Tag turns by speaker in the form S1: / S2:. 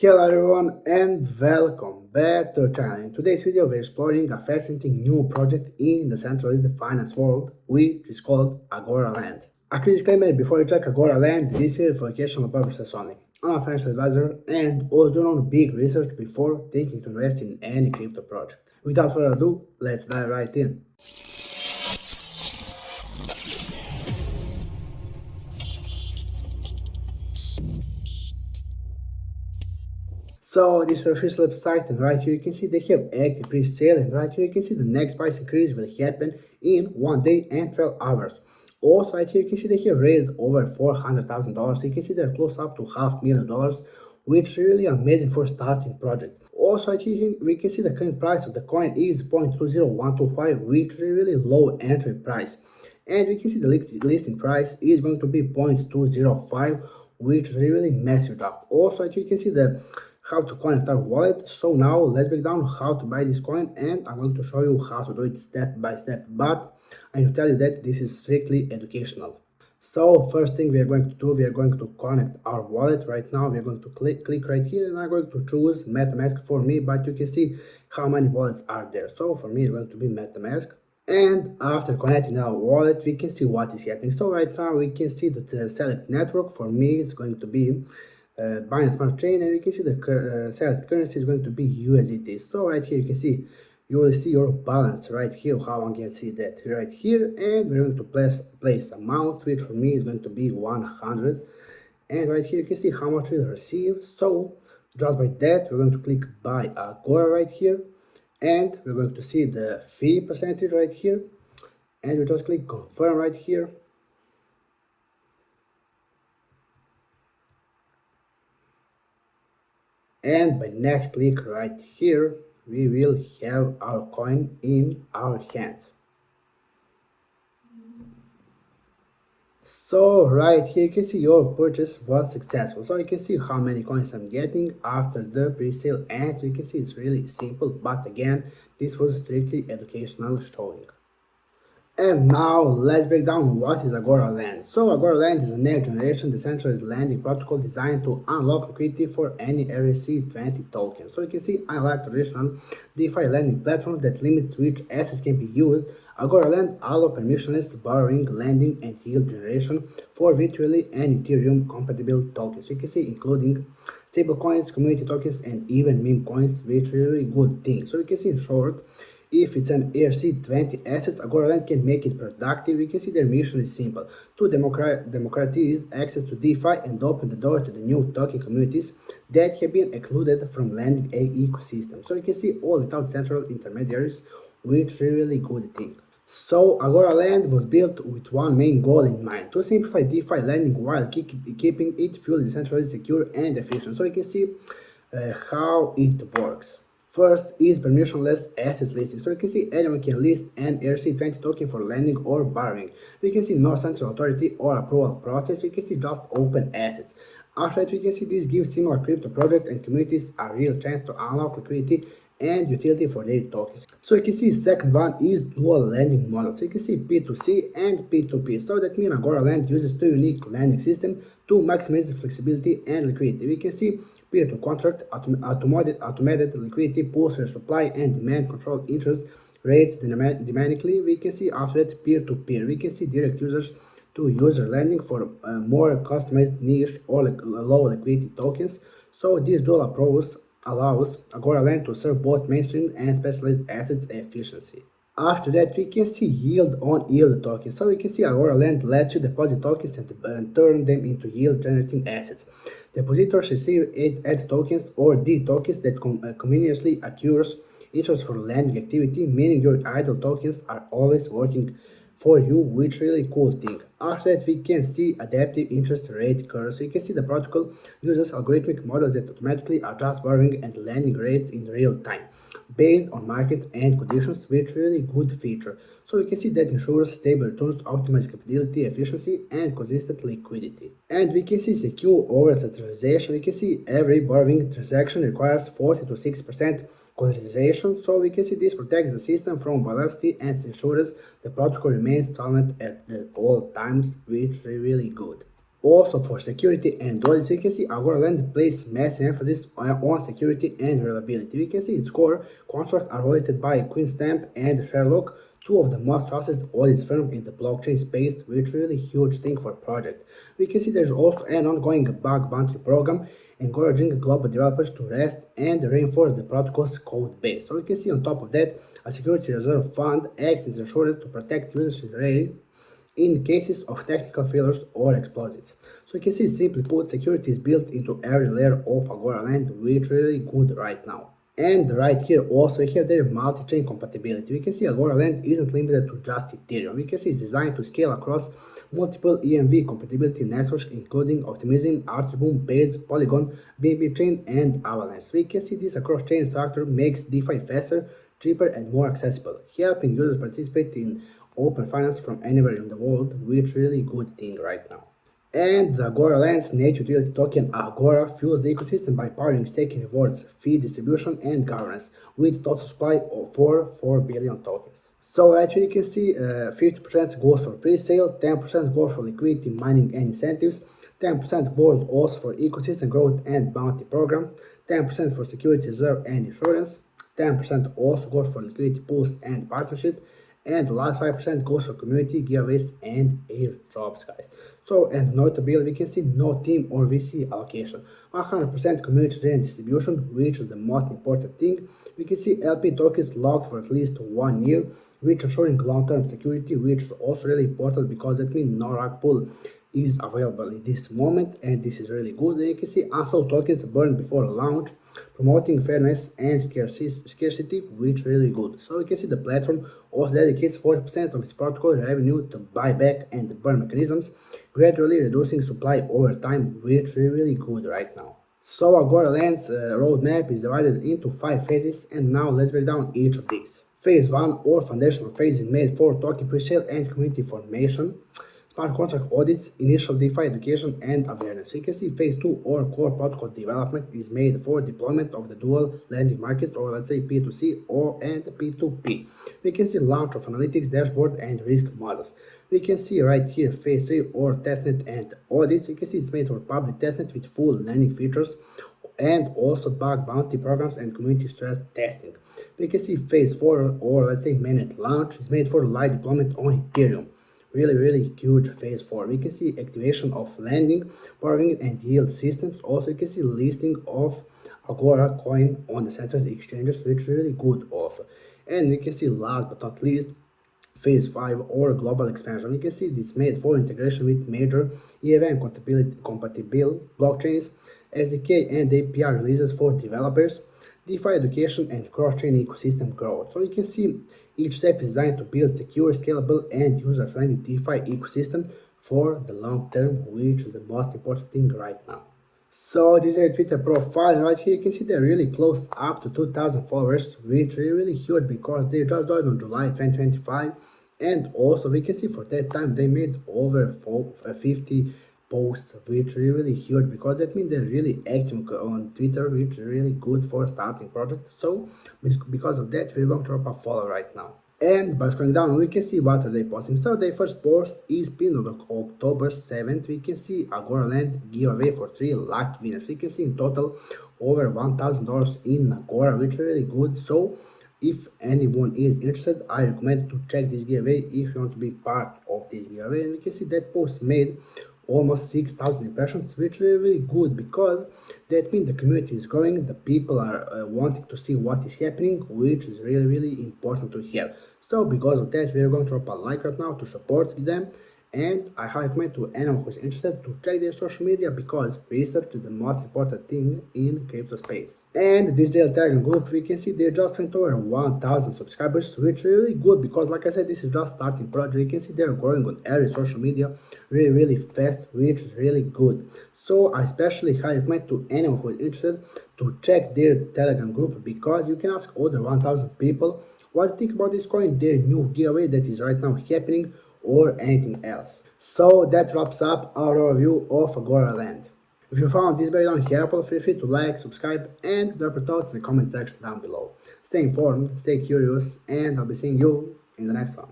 S1: Hello everyone and welcome back to the channel. In today's video we're exploring a fascinating new project in the decentralized finance world which is called AgoraLend. A quick disclaimer before you check AgoraLend, this is for educational purposes only. I'm a financial advisor and always do not big research before thinking to invest in any crypto project. Without further ado, let's dive right in. So this is the official website, and right here you can see they have active pre-sale, and right here you can see the next price increase will happen in 1 day and 12 hours. Also right here you can see they have raised over $400,000. You can see they're close up to $500,000, which is really amazing for starting project. Also right here we can see the current price of the coin is 0.20125, which is a really low entry price. And we can see the listing price is going to be 0.205, which is really massive up. Also you can see the how to connect our wallet. So now let's break down how to buy this coin, and I'm going to show you how to do it step by step, but I will tell you that this is strictly educational. So first thing we are going to do, we are going to connect our wallet. Right now we are going to click right here, and I'm going to choose MetaMask for me, but you can see how many wallets are there. So for me it's going to be MetaMask. And after connecting our wallet, we can see what is happening. So right now we can see that the select network for me is going to be Binance Smart Chain, and you can see the select currency is going to be USDT. So right here you can see, you will see your balance right here, how I can see that right here, and we're going to place amount, which for me is going to be 100, and right here you can see how much we'll receive. So just by that we're going to click buy Agora right here, and we're going to see the fee percentage right here, and we just click confirm right here. And by next click right here, we will have our coin in our hands. So right here you can see your purchase was successful. So you can see how many coins I'm getting after the pre-sale, and so you can see it's really simple, but again this was strictly educational showing. And now let's break down what is AgoraLend. So AgoraLend is a next generation decentralized lending protocol designed to unlock liquidity for any ERC20 token. So you can see, unlike traditional DeFi lending platforms that limits which assets can be used, AgoraLend allows permissionless borrowing, lending, and yield generation for virtually any Ethereum compatible tokens. So you can see including stablecoins, community tokens, and even meme coins, which is really good thing. So you can see in short, if it's an ERC20 assets, AgoraLend can make it productive. We can see their mission is simple: to democratize access to DeFi and open the door to the new token communities that have been excluded from lending ecosystem. So you can see all without central intermediaries, which is really good thing. So AgoraLend was built with one main goal in mind: to simplify DeFi lending while keeping it fully decentralized, secure, and efficient. So you can see how it works. First is permissionless assets listing. So you can see anyone can list an ERC20 token for lending or borrowing. We can see no central authority or approval process. We can see just open assets. After that, we can see this gives similar crypto projects and communities a real chance to unlock liquidity and utility for their tokens. So you can see second one is dual lending model. So you can see P2C and P2P. So that means AgoraLend uses two unique lending systems to maximize the flexibility and liquidity. We can see peer-to-contract, automated liquidity pools where supply and demand control interest rates dynamically. We can see after that peer-to-peer. We can see direct users to user lending for more customized niche or low liquidity tokens. So this dual approach allows AgoraLend to serve both mainstream and specialized assets efficiency. After that, we can see yield on yield tokens. So we can see AgoraLend lets you deposit tokens and turn them into yield generating assets. Depositors receive AD tokens or D tokens that continuously accrues interest for lending activity, meaning your idle tokens are always working for you, which is really cool thing. After that, we can see adaptive interest rate curves. So you can see the protocol uses algorithmic models that automatically adjust borrowing and lending rates in real time based on market and conditions, which is really good feature. So you can see that ensures stable returns to optimize capability, efficiency, and consistent liquidity. And we can see secure over centralization. We can see every borrowing transaction requires 40 to 6% collateralization, so we can see this protects the system from volatility and ensures the protocol remains solvent at all times, which is really good. Also for security and audits, we can see AgoraLend places massive emphasis on security and reliability. We can see its core contracts are audited by Quinstamp and Sherlock, two of the most trusted audit firms in the blockchain space, which is really huge thing for project. We can see there's also an ongoing bug bounty program encouraging global developers to rest and reinforce the protocol's code base. So we can see on top of that, a security reserve fund acts as insurance to protect users' in cases of technical failures or exploits. So you can see simply put, security is built into every layer of AgoraLend, which is really good right now. And right here also we have their multi-chain compatibility. We can see AgoraLend isn't limited to just Ethereum. We can see it's designed to scale across multiple EMV compatibility networks, including Optimism, Arbitrum, Base, Polygon, BNB Chain, and Avalanche. We can see this across-chain structure makes DeFi faster, cheaper, and more accessible, helping users participate in open finance from anywhere in the world, which is really good thing right now. And the AgoraLend's native utility token Agora fuels the ecosystem by powering staking rewards, fee distribution, and governance, with total supply of 4 billion tokens. So right here you can see 50% goes for pre-sale, 10% goes for liquidity, mining, and incentives, 10% goes also for ecosystem growth and bounty program, 10% for security reserve and insurance, 10% also goes for liquidity pools and partnership, and the last 5% goes for community giveaways and airdrops, guys. So, and notably, we can see no team or VC allocation, 100% community driven distribution, which is the most important thing. We can see LP tokens locked for at least 1 year, which ensuring long-term security, which is also really important because that means no rug pull is available in this moment, and this is really good. And you can see unsold tokens burned before launch, promoting fairness and scarcity, which is really good. So you can see the platform also dedicates 40% of its protocol revenue to buyback and burn mechanisms, gradually reducing supply over time, which is really good right now. So AgoraLend's roadmap is divided into 5 phases, and now let's break down each of these. Phase 1 or foundational phase is made for token presale and community formation, smart contract audits, initial DeFi education, and awareness. You can see phase 2 or core protocol development is made for deployment of the dual lending market, or let's say P2C and P2P. We can see launch of analytics, dashboard, and risk models. We can see right here phase 3 or testnet and audits. You can see it's made for public testnet with full lending features and also bug bounty programs and community stress testing. We can see phase 4 or let's say mainnet launch is made for live deployment on Ethereum. Really huge phase 4. We can see activation of lending, borrowing, and yield systems. Also, you can see listing of Agora coin on the central exchanges, which is really good also. And we can see last but not least, phase 5 or global expansion. You can see this made for integration with major EVM compatible blockchains, SDK and API releases for developers, DeFi education, and cross-chain ecosystem growth. So you can see each step is designed to build secure, scalable, and user-friendly DeFi ecosystem for the long term, which is the most important thing right now. So this is their Twitter profile, and right here you can see they're really close up to 2,000 followers, which is really huge because they just joined on July 2025, and also we can see for that time they made over 50 posts, which is really huge because that means they're really active on Twitter, which is really good for starting project. So because of that, we're going to drop a follow right now. And by scrolling down, we can see what are they posting. So their first post is pinned on October 7th. We can see AgoraLend giveaway for 3 lucky winners. We can see in total over $1,000 in Agora, which is really good. So if anyone is interested, I recommend to check this giveaway if you want to be part of this giveaway. And we can see that post made almost 6,000 impressions, which is really good because that means the community is growing, the people are wanting to see what is happening, which is really important to hear. So because of that, we are going to drop a like right now to support them, and I highly recommend to anyone who's interested to check their social media because research is the most important thing in crypto space. And this daily Telegram group, we can see they just went over 1,000 subscribers, which is really good because like I said, this is just starting project. You can see they're growing on every social media really fast, which is really good. So I especially highly recommend to anyone who is interested to check their Telegram group because you can ask other 1,000 people what you think about this coin, their new giveaway that is right now happening, or anything else. So that wraps up our overview of AgoraLend. If you found this very helpful, feel free to like, subscribe, and drop your thoughts in the comment section down below. Stay informed, stay curious, and I'll be seeing you in the next one.